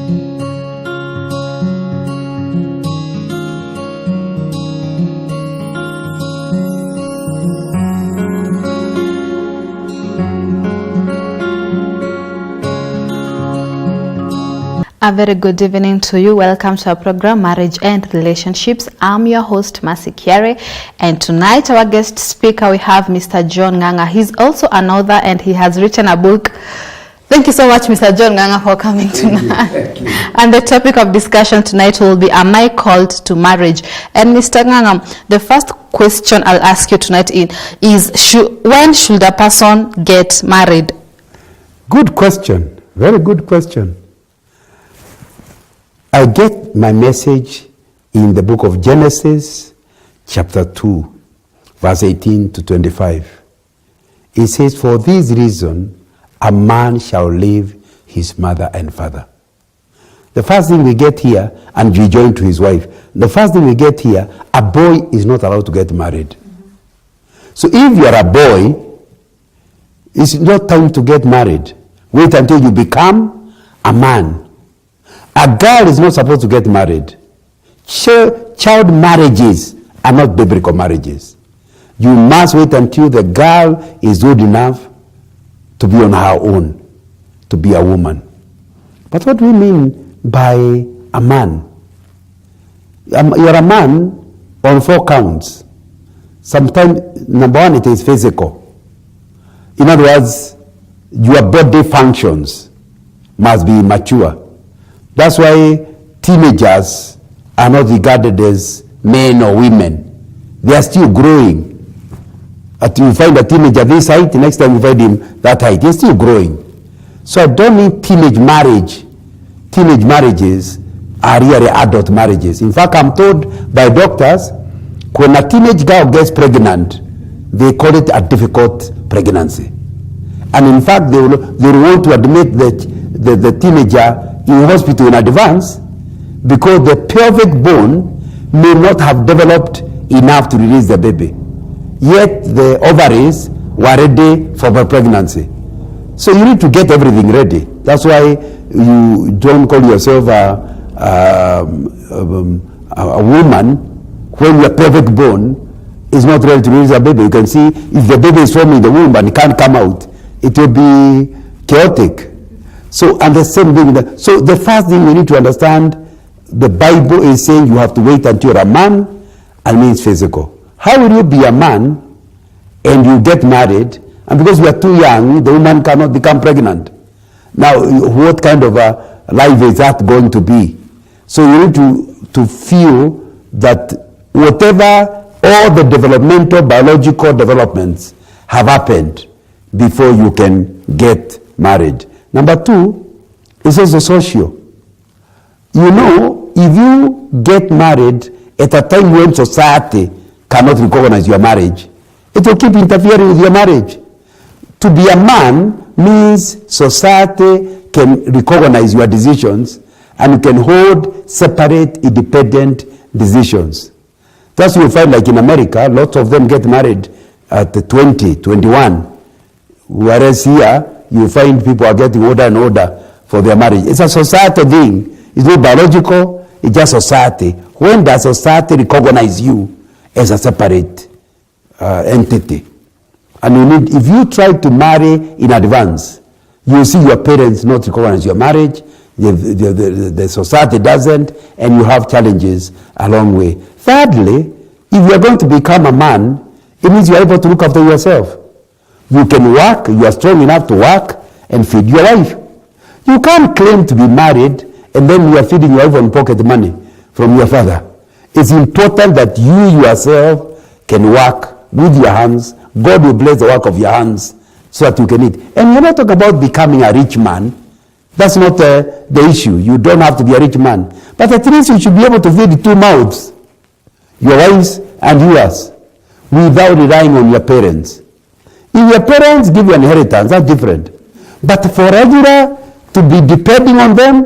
A very good evening to you. Welcome to our program, Marriage and Relationships. I'm your host, Mercy Kiare, and tonight our guest speaker we have Mr. John Ng'ang'a. He's also an author and he has written a book. Thank you so much, Mr. John Ng'ang'a, for coming tonight. Thank you. And the topic of discussion tonight will be, am I called to marriage? And Mr. Ng'ang'a, the first question I'll ask you tonight is when should a person get married? Good question. Very good question. I get my message in the book of Genesis, chapter 2, verse 18 to 25. It says, for this reason, a man shall leave his mother and father. The first thing we get here, and rejoin to his wife. The first thing we get here, a boy is not allowed to get married. So if you are a boy, it's not time to get married. Wait until you become a man. A girl is not supposed to get married. Child marriages are not biblical marriages. You must wait until the girl is old enough to be on her own, to be a woman. But what do we mean by a man? You're a man on 4 counts. Sometimes, number 1, it is physical. In other words, your body functions must be mature. That's why teenagers are not regarded as men or women. They are still growing. You find a teenager this height, the next time you find him that height. He's still growing. So I don't mean teenage marriage. Teenage marriages are really adult marriages. In fact, I'm told by doctors, when a teenage girl gets pregnant, they call it a difficult pregnancy. And in fact, they will want to admit the teenager in hospital in advance because the pelvic bone may not have developed enough to release the baby. Yet the ovaries were ready for the pregnancy. So you need to get everything ready. That's why you don't call yourself a woman when your pelvic bone is not ready to release a baby. You can see if the baby is forming in the womb and it can't come out, it will be chaotic. So, and the same thing. So the first thing we need to understand, the Bible is saying you have to wait until you're a man, and means physical. How will you be a man and you get married, and because you are too young, the woman cannot become pregnant? Now, what kind of a life is that going to be? So you need to feel that whatever, all the developmental, biological developments have happened before you can get married. Number 2, is also social. You know, if you get married at a time when society cannot recognize your marriage, it will keep interfering with your marriage. To be a man means society can recognize your decisions and you can hold separate, independent decisions. That's what you find, like in America, lots of them get married at 20, 21. Whereas here, you find people are getting older and older for their marriage. It's a society thing. It's not biological, it's just society. When does society recognize you as a separate entity? And you need, if you try to marry in advance, you see your parents not recognize your marriage, the society doesn't, and you have challenges along the way. Thirdly, if you are going to become a man, it means you are able to look after yourself. You can work, you are strong enough to work and feed your wife. You can't claim to be married and then you are feeding your wife on pocket money from your father. It's important that you yourself can work with your hands. God will bless the work of your hands so that you can eat. And we're not talking about becoming a rich man. That's not the issue. You don't have to be a rich man. But at least you should be able to feed 2 mouths, your wives and yours, without relying on your parents. If your parents give you an inheritance, that's different. But for regular to be depending on them,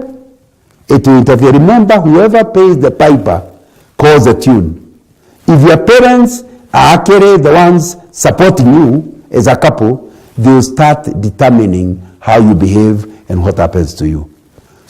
it will interfere. Remember, whoever pays the piper calls the tune. If your parents are actually the ones supporting you as a couple, they will start determining how you behave and what happens to you.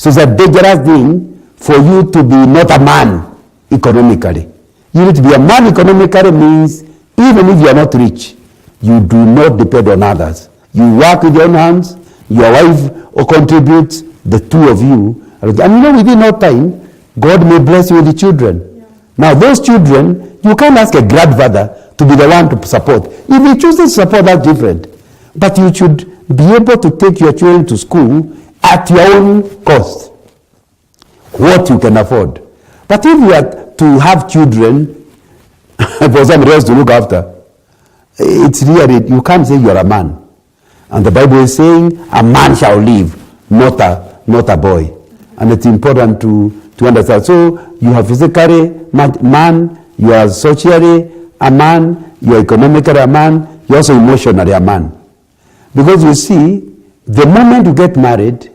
So it's a dangerous thing for you to be not a man economically. You need to be a man economically means even if you are not rich, you do not depend on others. You work with your own hands, your wife contributes, the two of you. And within no time, God may bless you with the children. Yeah. Now those children, you can't ask a grandfather to be the one to support. If he chooses to support, that's different. But you should be able to take your children to school at your own cost, what you can afford. But if you are to have children for somebody else to look after, it's really, you can't say you're a man. And the Bible is saying a man shall live, not a boy. And it's important to understand. So you are physically man, you are socially a man, you are economically a man, you are also emotionally a man. Because you see, the moment you get married,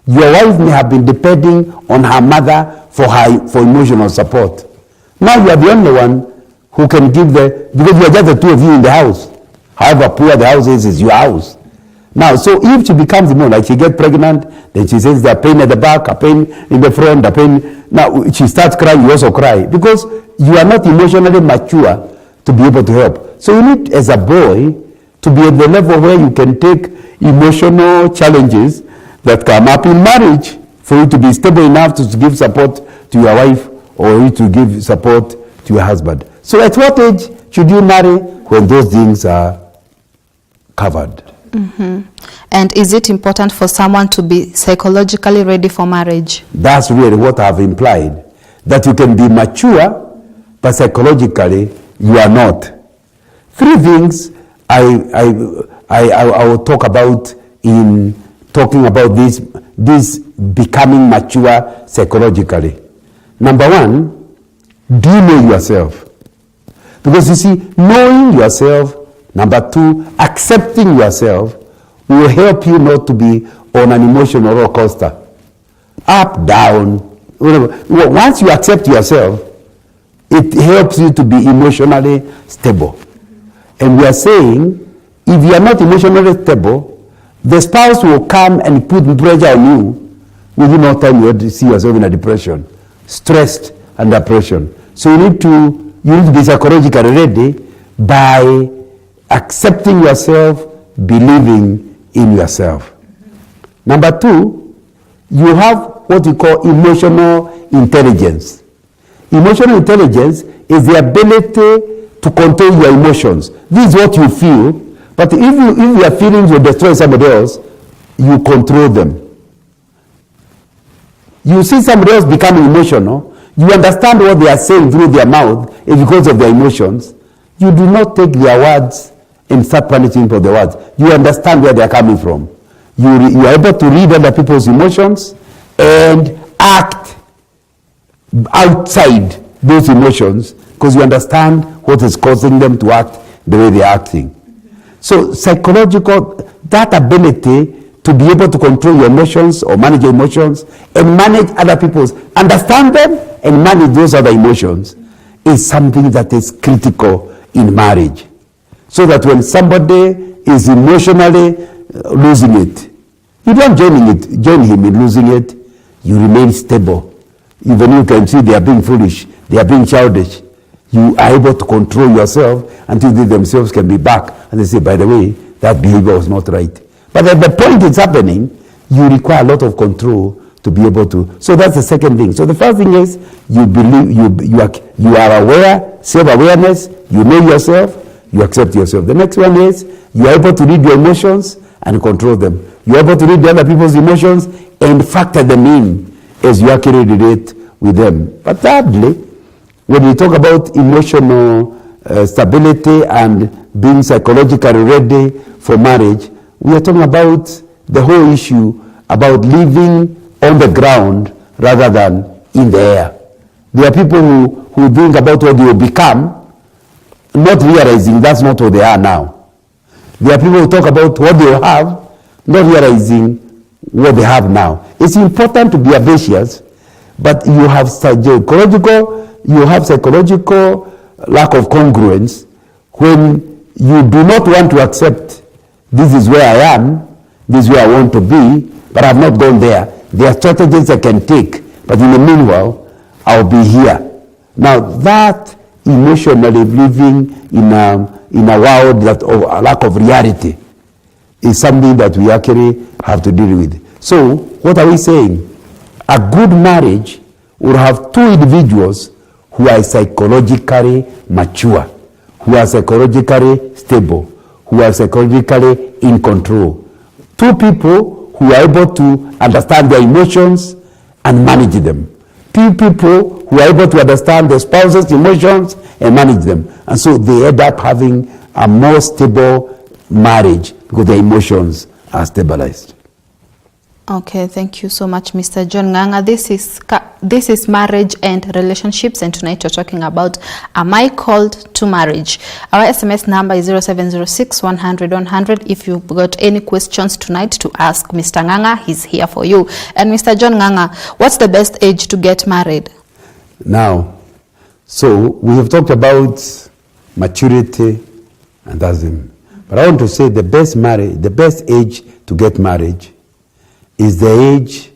your wife may have been depending on her mother for emotional support. Now you are the only one who can give because you are just the two of you in the house. However poor the house is your house. Now, so if she becomes more like she gets pregnant, then she says the pain at the back, a pain in the front, a pain. Now she starts crying, you also cry because you are not emotionally mature to be able to help. So you need, as a boy, to be at the level where you can take emotional challenges that come up in marriage for you to be stable enough to give support to your wife or you to give support to your husband. So at what age should you marry? When those things are covered. Mm-hmm. And is it important for someone to be psychologically ready for marriage? That's really what I've implied. That you can be mature, but psychologically you are not. Three things I will talk about in talking about this becoming mature psychologically. Number one, do you know yourself? Because you see, knowing yourself, number two, accepting yourself will help you not to be on an emotional roller coaster. Up, down, whatever. Once you accept yourself, it helps you to be emotionally stable. And we are saying, if you are not emotionally stable, the spouse will come and put pressure on you. Within no time, you will see yourself in a depression, stressed and depression. So you need to be psychologically ready by accepting yourself, believing in yourself. Number two, you have what we call emotional intelligence. Emotional intelligence is the ability to control your emotions. This is what you feel, but if your feelings will destroy somebody else, you control them. You see somebody else becoming emotional, you understand what they are saying through their mouth because of their emotions. You do not take their words and start punishing for the words. You understand where they are coming from. You are able to read other people's emotions and act outside those emotions because you understand what is causing them to act the way they are acting. So psychological, that ability to be able to control your emotions or manage your emotions and manage other people's, understand them and manage those other emotions is something that is critical in marriage. So that when somebody is emotionally losing it, you don't join him in losing it, you remain stable. Even you can see they are being foolish, they are being childish. You are able to control yourself until they themselves can be back and they say, by the way, that behavior was not right. But at the point it's happening, you require a lot of control to be able to. So that's the second thing. So the first thing is you believe you are aware, self-awareness, you know yourself, you accept yourself. The next one is you are able to read your emotions and control them. You are able to read other people's emotions and factor them in as you actually relate with them. But thirdly, when we talk about emotional stability and being psychologically ready for marriage, we are talking about the whole issue about living on the ground rather than in the air. There are people who think about what they will become, not realizing that's not what they are now. There are people who talk about what they will have, not realizing what they have now. It's important to be ambitious, but you have psychological lack of congruence when you do not want to accept this is where I am, this is where I want to be, but I've not gone there. there are strategies I can take, but in the meanwhile, I'll be here. Now, that emotionally living in a world that of a lack of reality is something that we actually have to deal with. So, what are we saying? A good marriage will have two individuals who are psychologically mature, who are psychologically stable, who are psychologically in control. Two people who are able to understand their emotions and manage them. Two people who are able to understand their spouse's emotions and manage them. And so they end up having a more stable marriage because their emotions are stabilized. Okay, thank you so much, Mr. John Ng'ang'a. This is marriage and relationships, and tonight we're talking about, am I called to marriage? Our SMS number is 0706 100 100. If you've got any questions tonight to ask Mr. Ng'ang'a, he's here for you. And Mr. John Ng'ang'a, what's the best age to get married? Now, so we have talked about maturity and that's him. But I want to say the best age to get married is the age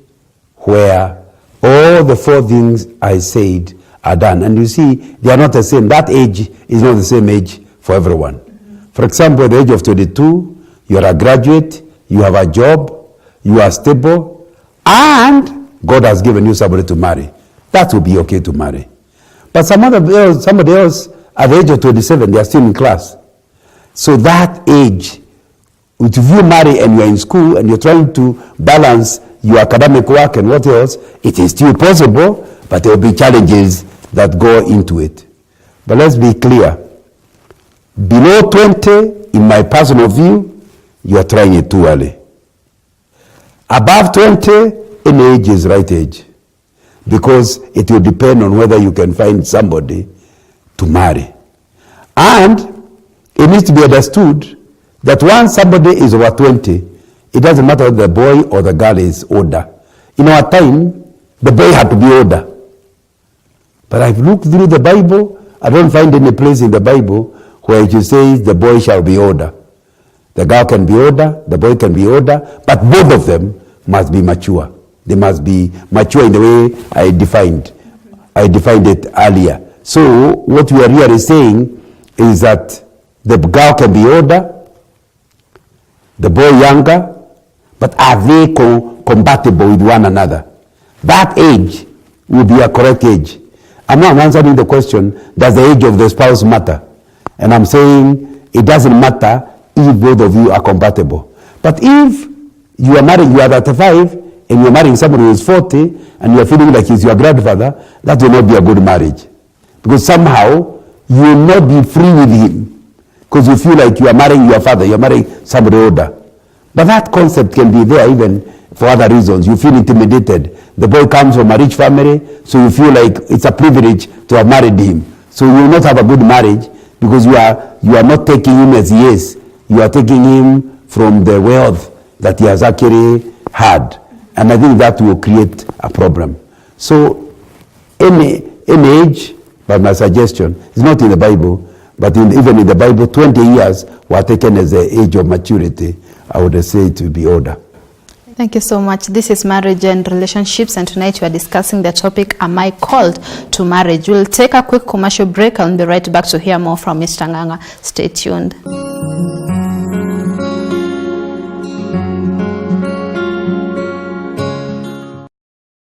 where all the four things I said are done. And you see, they are not the same. That age is not the same age for everyone. For example, at the age of 22, you are a graduate, you have a job, you are stable, and God has given you somebody to marry. That will be okay to marry. But somebody else at the age of 27, they are still in class. So that age, if you marry and you are in school and you're trying to balance your academic work and what else, it is still possible, but there will be challenges that go into it. But let's be clear. Below 20, in my personal view, you are trying it too early. Above 20, any age is right age. Because it will depend on whether you can find somebody to marry. And it needs to be understood that once somebody is over 20, it doesn't matter whether the boy or the girl is older. In our time, the boy had to be older. But I've looked through the Bible, I don't find any place in the Bible where it says the boy shall be older. The girl can be older, the boy can be older, but both of them must be mature. They must be mature in the way I defined it earlier. So what we are really saying is that the girl can be older, the boy younger, but are they compatible with one another? That age will be a correct age. I'm not answering the question, does the age of the spouse matter? And I'm saying it doesn't matter if both of you are compatible. But if you are married, you are 35, and you're marrying somebody who is 40, and you're feeling like he's your grandfather, that will not be a good marriage. Because somehow, you will not be free with him. Because you feel like you are marrying your father, you're marrying somebody older. But that concept can be there even for other reasons. You feel intimidated. The boy comes from a rich family, so you feel like it's a privilege to have married him. So you will not have a good marriage because you are not taking him as he is. You are taking him from the wealth that he has actually had. And I think that will create a problem. So any age, but my suggestion, is not in the Bible, but even in the Bible, 20 years were taken as the age of maturity. I would say it will be older. Thank you so much. This is Marriage and Relationships, and tonight we are discussing the topic, am I called to marriage? We'll take a quick commercial break and be right back to hear more from Mr. Ng'ang'a. Stay tuned.